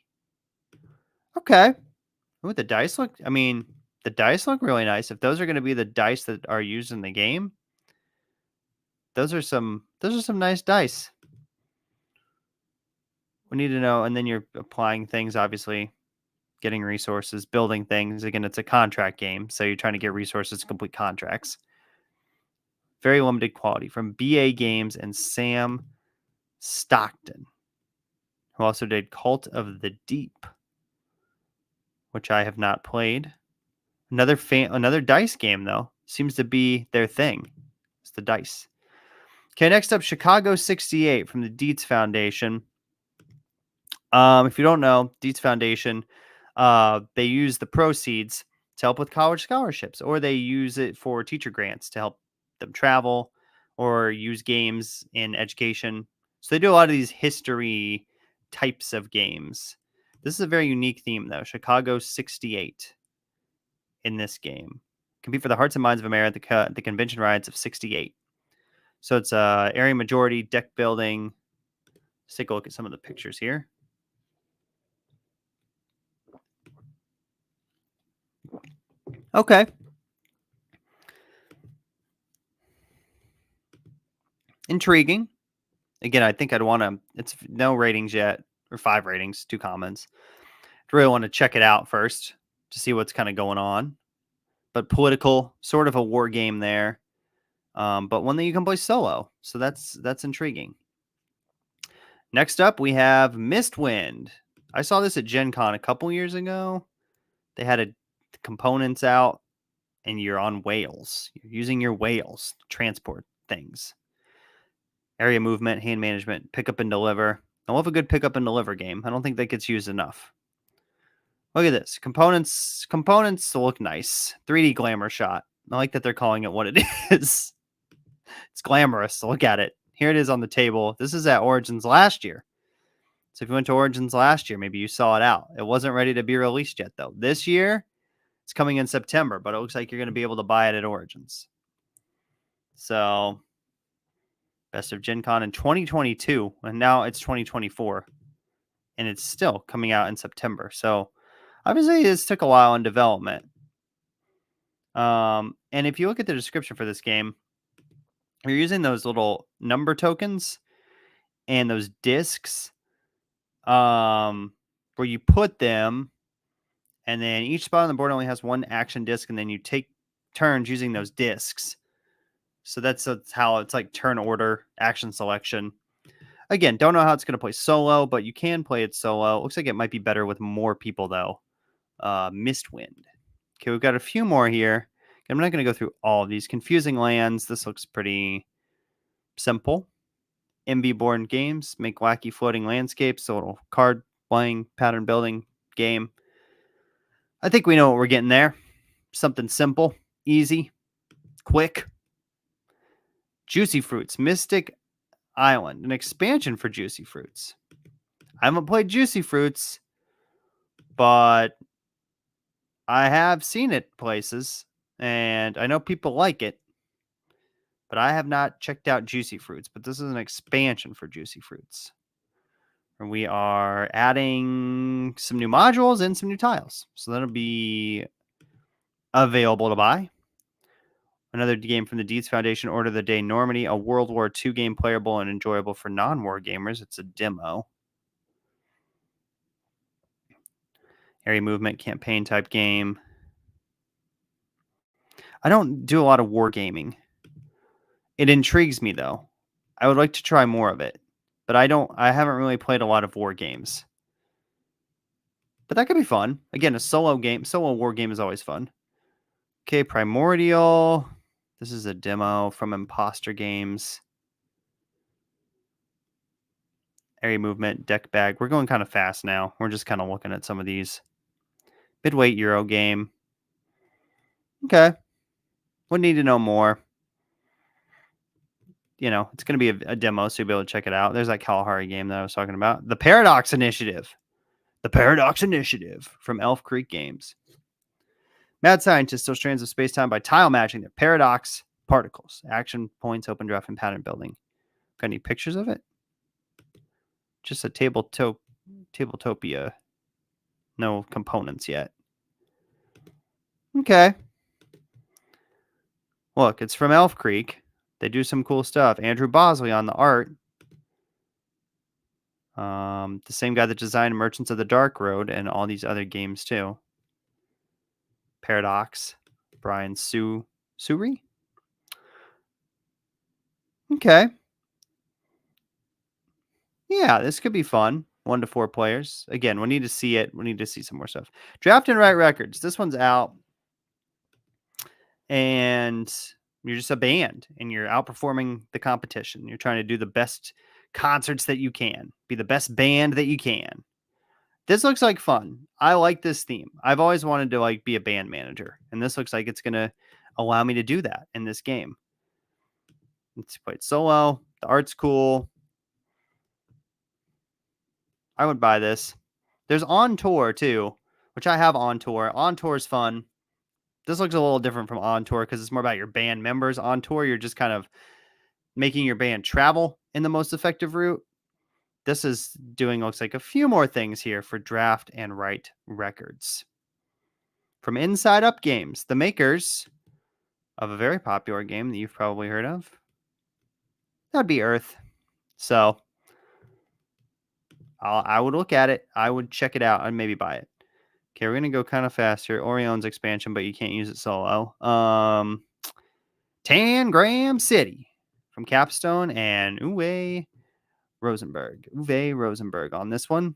Okay. Ooh, the dice look. I mean, the dice look really nice. If those are going to be the dice that are used in the game, those are some nice dice. We need to know, and then you're applying things, obviously, getting resources, building things. Again, it's a contract game, so you're trying to get resources to complete contracts. Very limited quality from BA Games and Sam Stockton. who also did Cult of the Deep, which I have not played. Another dice game, though. Seems to be their thing. It's the dice. Okay, next up, Chicago 68 from the Dietz Foundation. If you don't know, Dietz Foundation, they use the proceeds to help with college scholarships, or they use it for teacher grants to help them travel or use games in education. So they do a lot of these history types of games. This is a very unique theme, though. Chicago 68 in this game. Compete for the hearts and minds of America at the convention rides of 68. So it's area majority, deck building. Let's take a look at some of the pictures here. Okay. Intriguing. Again, I think I'd want to, it's no ratings yet, or 5 ratings, 2 comments. I really want to check it out first to see what's kind of going on. But political, sort of a war game there. But one that you can play solo. So that's intriguing. Next up, we have Mistwind. I saw this at Gen Con a couple years ago. They had components out, and you're on whales. You're using your whales to transport things. Area movement, hand management, pick up and deliver. I love a good pick up and deliver game. I don't think that gets used enough. Look at this. Components look nice. 3D glamour shot. I like that they're calling it what it is. It's glamorous. Look at it. Here it is on the table. This is at Origins last year. So if you went to Origins last year, maybe you saw it out. It wasn't ready to be released yet, though. This year, it's coming in September, but it looks like you're going to be able to buy it at Origins. So, Best of Gen Con in 2022, and now it's 2024. And it's still coming out in September. So, obviously, this took a while in development. And if you look at the description for this game, you're using those little number tokens and those discs where you put them, and then each spot on the board only has one action disc, and then you take turns using those discs. So that's how it's like turn order, action selection. Again, don't know how it's going to play solo, but you can play it solo. It looks like it might be better with more people, though. Mistwind. Okay, we've got a few more here. I'm not going to go through all of these. Confusing lands. This looks pretty simple. MB board games. Make wacky floating landscapes. A little card playing, pattern building game. I think we know what we're getting there. Something simple, easy, quick. Juicy Fruits. Mystic Island. An expansion for Juicy Fruits. I haven't played Juicy Fruits, but I have seen it places, and I know people like it, but I have not checked out Juicy Fruits. But this is an expansion for Juicy Fruits. And we are adding some new modules and some new tiles. So that'll be available to buy. Another game from the Dietz Foundation, Order of the Day Normandy, a World War II game playable and enjoyable for non-war gamers. It's a demo. Area movement, campaign type game. I don't do a lot of war gaming. It intrigues me, though. I would like to try more of it, but I haven't really played a lot of war games. But that could be fun. Again, a solo war game is always fun. Okay, Primordial. This is a demo from Imposter Games. Area movement, deck bag. We're going kind of fast now. We're just kind of looking at some of these. Midweight Euro game. Okay. Would need to know more. You know, it's going to be a demo, so you'll be able to check it out. There's that Kalahari game that I was talking about. The Paradox Initiative. The Paradox Initiative from Elf Creek Games. Mad scientists steal strands of space-time by tile matching their paradox particles. Action points, open draft, and pattern building. Got any pictures of it? Just a Tabletopia. No components yet. Okay. Look, it's from Elf Creek. They do some cool stuff. Andrew Bosley on the art. The same guy that designed Merchants of the Dark Road and all these other games too. Paradox. Brian Suri? Okay. Yeah, this could be fun. 1 to 4 players. Again, we need to see it. We need to see some more stuff. Draft and Write Records. This one's out. And you're just a band and you're outperforming the competition. You're trying to do the best concerts that you can, be the best band that you can. This looks like fun. I like this theme. I've always wanted to like be a band manager, and this looks like it's going to allow me to do that in this game. Let's play it solo. The art's cool. I would buy this. There's On Tour too, which I have On Tour. On Tour is fun. This looks a little different from On Tour because it's more about your band members. On Tour, you're just kind of making your band travel in the most effective route. This is doing, looks like, a few more things here for Draft and Write Records. From Inside Up Games, the makers of a very popular game that you've probably heard of. That'd be Earth. So I would look at it. I would check it out. I'd maybe buy it. Okay, we're going to go kind of faster. Orion's expansion, but you can't use it solo. Tangram City from Capstone and Uwe Rosenberg on this one.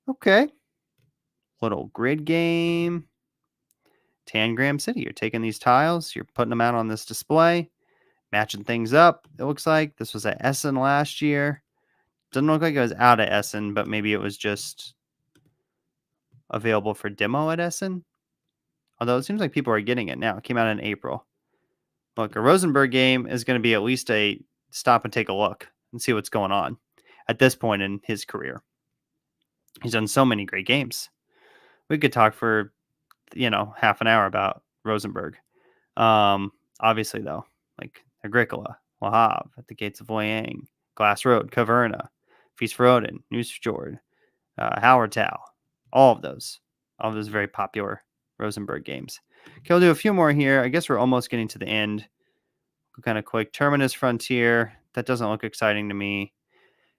Okay. Little grid game. Tangram City. You're taking these tiles. You're putting them out on this display. Matching things up. It looks like this was at Essen last year. Doesn't look like it was out at Essen, but maybe it was just available for demo at Essen. Although it seems like people are getting it now. It came out in April. Look, a Rosenberg game is going to be at least a stop and take a look and see what's going on at this point in his career. He's done so many great games. We could talk for, half an hour about Rosenberg. Obviously, though, like Agricola, Le Havre, At the Gates of Loyang, Glass Road, Caverna, Feast for Odin, News for Jord, Howard Tao, all of those very popular Rosenberg games. Okay, we'll do a few more here. I guess we're almost getting to the end. Kind of quick. Terminus Frontier. That doesn't look exciting to me.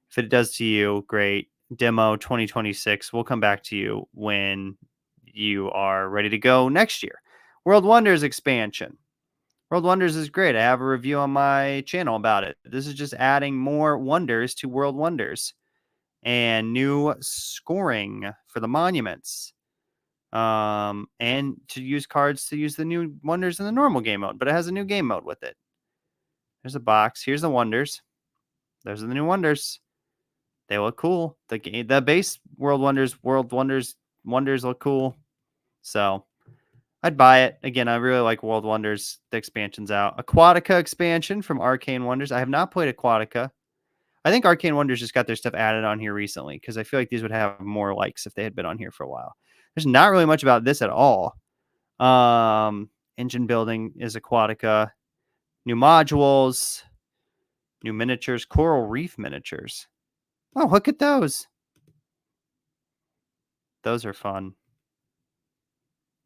If it does to you, great. Demo 2026. We'll come back to you when you are ready to go next year. World Wonders expansion. World Wonders is great. I have a review on my channel about it. This is just adding more wonders to World Wonders and new scoring for the monuments. And to use cards to use the new wonders in the normal game mode, but it has a new game mode with it. There's a box. Here's the wonders. Those are the new wonders. They look cool. The base World Wonders look cool. So I'd buy it. Again, I really like World Wonders. The expansion's out. Aquatica expansion from Arcane Wonders. I have not played Aquatica. I think Arcane Wonders just got their stuff added on here recently because I feel like these would have more likes if they had been on here for a while. There's not really much about this at all. Engine building is Aquatica. New modules. New miniatures. Coral Reef miniatures. Oh, look at those. Those are fun.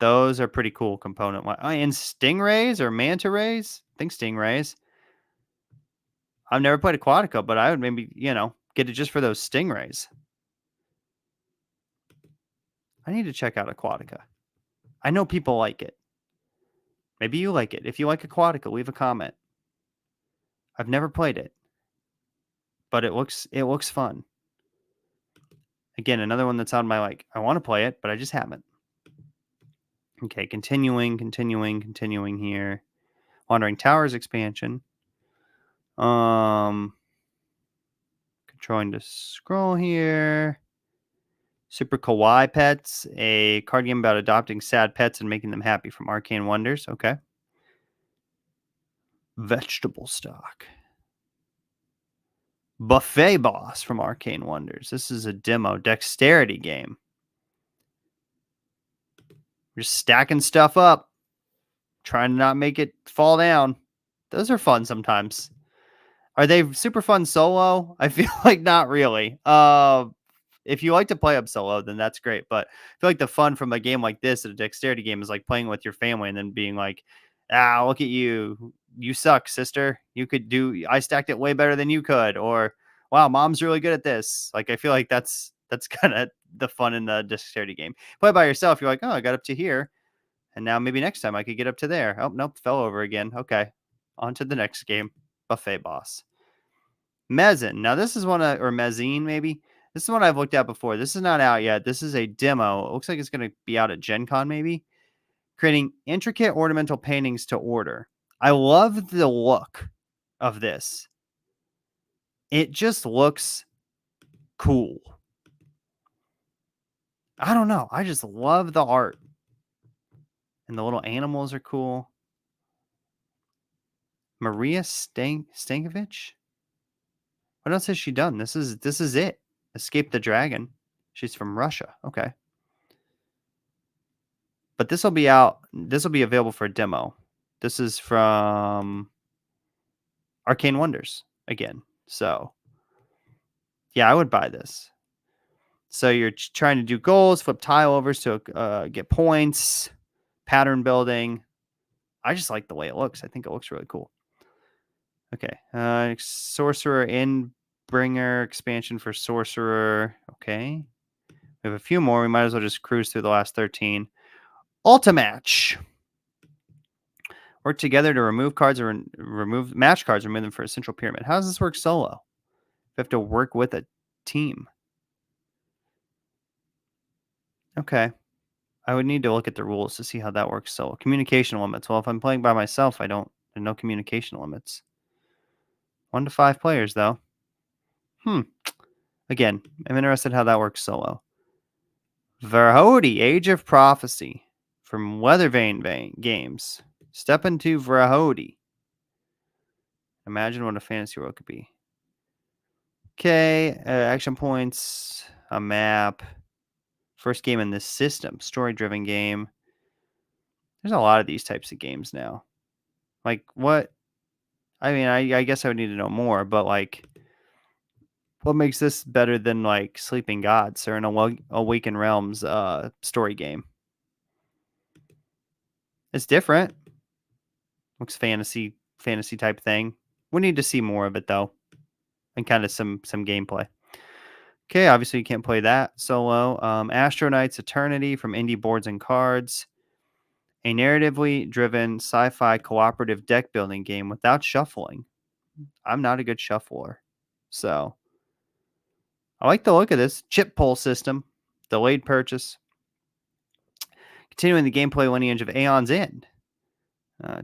Those are pretty cool component. And stingrays or manta rays? I think stingrays. I've never played Aquatica, but I would maybe, get it just for those stingrays. I need to check out Aquatica. I know people like it. Maybe you like it. If you like Aquatica, leave a comment. I've never played it, but it looks fun. Again, another one that's on my I want to play it, but I just haven't. Okay, continuing here. Wandering Towers expansion. Controlling to scroll here. Super Kawaii Pets, a card game about adopting sad pets and making them happy from Arcane Wonders. Okay. Vegetable Stock. Buffet Boss from Arcane Wonders. This is a demo dexterity game. We're just stacking stuff up, trying to not make it fall down. Those are fun sometimes. Are they super fun solo? I feel like not really. If you like to play up solo, then that's great. But I feel like the fun from a game like this, a dexterity game, is like playing with your family and then being like, look at you. You suck, sister. I stacked it way better than you could. Or, wow, mom's really good at this. I feel like that's kind of the fun in the dexterity game. Play by yourself. You're like, oh, I got up to here. And now maybe next time I could get up to there. Oh, nope, fell over again. Okay. On to the next game. Buffet Boss. Mezen. Now this is or Mezen maybe. This is one I've looked at before. This is not out yet. This is a demo. It looks like it's going to be out at Gen Con maybe. Creating intricate ornamental paintings to order. I love the look of this. It just looks cool. I don't know. I just love the art. And the little animals are cool. Maria Stankovic? What else has she done? This is it. Escape the Dragon. She's from Russia. Okay. But this will be out. This will be available for a demo. This is from Arcane Wonders again. So, yeah, I would buy this. So you're trying to do goals, flip tile overs to get points, pattern building. I just like the way it looks. I think it looks really cool. Okay. Sorcerer Endbringer expansion for Sorcerer. Okay. We have a few more. We might as well just cruise through the last 13. Ultimatch. Work together to remove cards or remove match cards, remove them for a central pyramid. How does this work solo? You have to work with a team. Okay. I would need to look at the rules to see how that works solo. Communication limits. Well, if I'm playing by myself, there's no communication limits. 1 to 5 players, though. Again, I'm interested how that works solo. Veri Age of Prophecy from Weathervane Games. Step into Veri. Imagine what a fantasy world could be. Okay, action points, a map. First game in this system, story-driven game. There's a lot of these types of games now. Like, what? I mean, I guess I would need to know more, but, like, what makes this better than, like, Sleeping Gods or an Awakened Realms story game? It's different. Looks fantasy type thing. We need to see more of it, though, and kind of some gameplay. Okay, obviously you can't play that solo. Astronauts Eternity from Indie Boards and Cards. A narratively driven sci-fi cooperative deck building game without shuffling. I'm not a good shuffler, so I like the look of this. Chip pull system. Delayed purchase. Continuing the gameplay lineage of Aeon's End.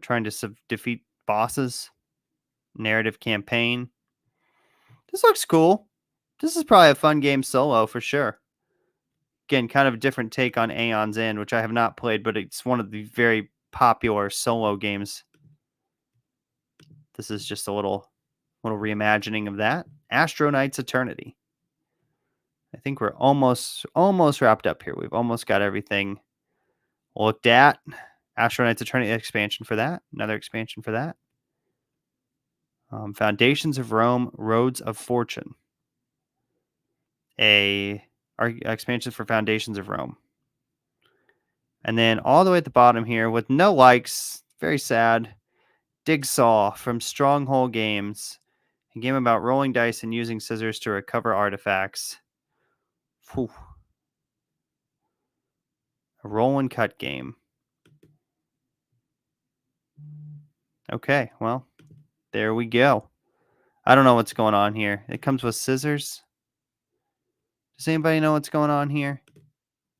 Trying to defeat bosses. Narrative campaign. This looks cool. This is probably a fun game solo for sure. Again, kind of a different take on Aeon's End, which I have not played, but it's one of the very popular solo games. This is just a little reimagining of that. Astronauts Eternity. I think we're almost wrapped up here. We've almost got everything looked at. Astronauts Eternity expansion for that. Another expansion for that. Foundations of Rome, Roads of Fortune. Expansion for Foundations of Rome. And then all the way at the bottom here with no likes, very sad, Digsaw from Stronghold Games. A game about rolling dice and using scissors to recover artifacts. Whew. A roll and cut game. Okay, well, there we go. I don't know what's going on here. It comes with scissors. Does anybody know what's going on here?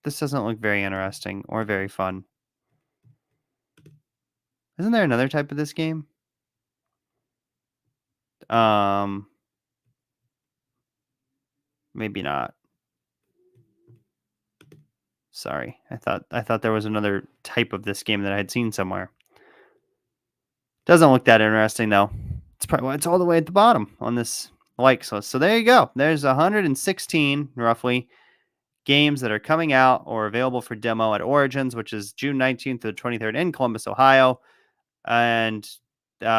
This doesn't look very interesting or very fun. Isn't there another type of this game? Maybe not. Sorry. I thought there was another type of this game that I had seen somewhere. Doesn't look that interesting though. It's probably why it's all the way at the bottom on this likes list. So there you go. There's 116 roughly games that are coming out or available for demo at Origins, which is June 19th to the 23rd in Columbus, Ohio. And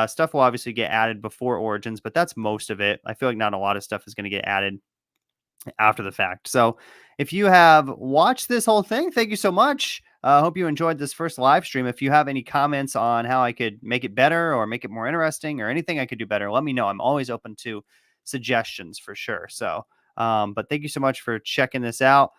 stuff will obviously get added before Origins, but that's most of it. I feel like not a lot of stuff is going to get added after the fact. So if you have watched this whole thing, thank you so much. I hope you enjoyed this first live stream. If you have any comments on how I could make it better or make it more interesting or anything I could do better, let me know. I'm always open to suggestions for sure. So, but thank you so much for checking this out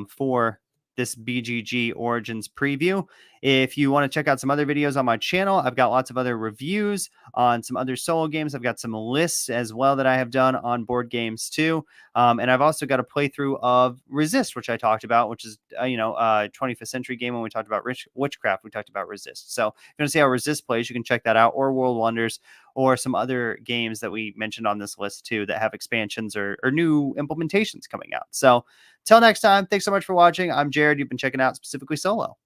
for this BGG Origins preview. If you want to check out some other videos on my channel, I've got lots of other reviews on some other solo games. I've got some lists as well that I have done on board games too. And I've also got a playthrough of Resist, which I talked about, which is, 25th century game. When we talked about Witchcraft, we talked about Resist. So if you want to see how Resist plays, you can check that out, or World Wonders, or some other games that we mentioned on this list too that have expansions or new implementations coming out. So till next time, thanks so much for watching. I'm Jared. You've been checking out Specifically Solo.